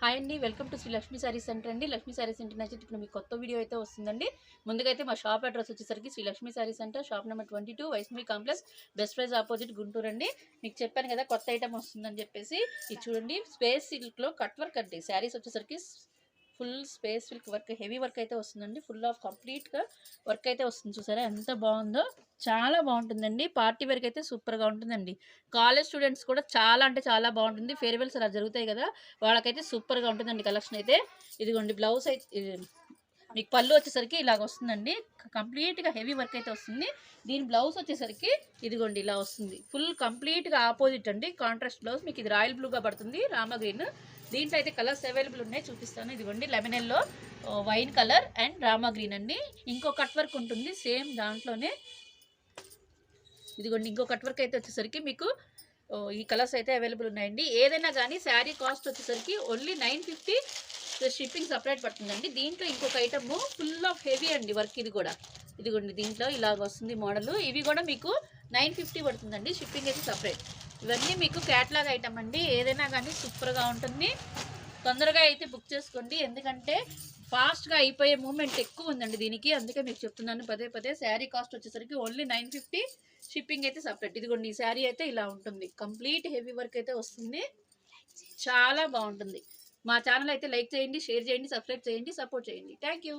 Hi అండి, welcome to Shri Lakshmi Sarees Centre అండి. Lakshmi Sarees centre నచ్చి ఇప్పుడు మీకు కొత్త వీడియో అయితే వస్తుందండి. ముందుగా అయితే మా షాప్ అడ్రస్ వచ్చేసరికి Shri Lakshmi Saree Centre, shop number 22, Vaishnavi complex, best price opposite, Guntur అండి. మీకు చెప్పాను కదా కొత్త ఐటమ్ వస్తుందని చెప్పేసి. ఇది చూడండి, స్పేస్ సిల్క్లో కట్ వర్క్ అండి. శారీస్ వచ్చేసరికి full space silk work, heavy work అయితే వస్తుందండి. ఫుల్ ఆఫ్ కంప్లీట్గా వర్క్ అయితే వస్తుంది. చూసారా ఎంత బాగుందో, చాలా బాగుంటుందండి. పార్టీ వేర్కి అయితే సూపర్గా ఉంటుందండి. కాలేజ్ స్టూడెంట్స్ కూడా చాలా అంటే చాలా బాగుంటుంది. ఫేర్వెల్స్ అలా జరుగుతాయి కదా, వాళ్ళకైతే సూపర్గా ఉంటుందండి కలెక్షన్ అయితే. ఇదిగోండి బ్లౌజ్ అయితే మీకు పళ్ళు వచ్చేసరికి ఇలాగ వస్తుందండి. కంప్లీట్గా హెవీ వర్క్ అయితే వస్తుంది. దీని బ్లౌజ్ వచ్చేసరికి ఇదిగోండి ఇలా వస్తుంది. ఫుల్ కంప్లీట్గా ఆపోజిట్ అండి, కాంట్రాస్ట్ బ్లౌజ్. మీకు ఇది రాయల్ బ్లూగా పడుతుంది, రామా గ్రీన్. దీంట్లో అయితే కలర్స్ అవైలబుల్ ఉన్నాయి, చూపిస్తాను. ఇదిగోండి lemon yellow, wine colour and Rama green అండి. ఇంకో కట్ వర్క్ ఉంటుంది సేమ్ దాంట్లోనే. ఇదిగోండి ఇంకో కట్ వర్క్ అయితే వచ్చేసరికి మీకు ఈ కలర్స్ అయితే అవైలబుల్ ఉన్నాయండి. ఏదైనా కానీ శారీ కాస్ట్ వచ్చేసరికి ఓన్లీ 950, షిప్పింగ్ సపరేట్ పడుతుందండి. దీంట్లో ఇంకొక ఐటమ్ ఫుల్ ఆఫ్ హెవీ అండి వర్క్. ఇది కూడా ఇదిగోండి దీంట్లో ఇలాగ వస్తుంది మోడల్. ఇవి కూడా మీకు 950 పడుతుందండి, షిప్పింగ్ అయితే సపరేట్. ఇవన్నీ మీకు క్యాట్లాగ్ ఐటమ్ అండి. ఏదైనా కానీ సూపర్గా ఉంటుంది. తొందరగా అయితే బుక్ చేసుకోండి, ఎందుకంటే ఫాస్ట్గా అయిపోయే మూమెంట్ ఎక్కువ ఉందండి దీనికి. అందుకే మీకు చెప్తున్నాను పదే పదే. శారీ కాస్ట్ వచ్చేసరికి ఓన్లీ 950, షిప్పింగ్ అయితే సపరేట్. ఇదిగోండి ఈ శారీ అయితే ఇలా ఉంటుంది, కంప్లీట్ హెవీ వర్క్ అయితే వస్తుంది, చాలా బాగుంటుంది. మా ఛానల్ అయితే లైక్ చేయండి, షేర్ చేయండి, సబ్స్క్రైబ్ చేయండి, సపోర్ట్ చేయండి. Thank you.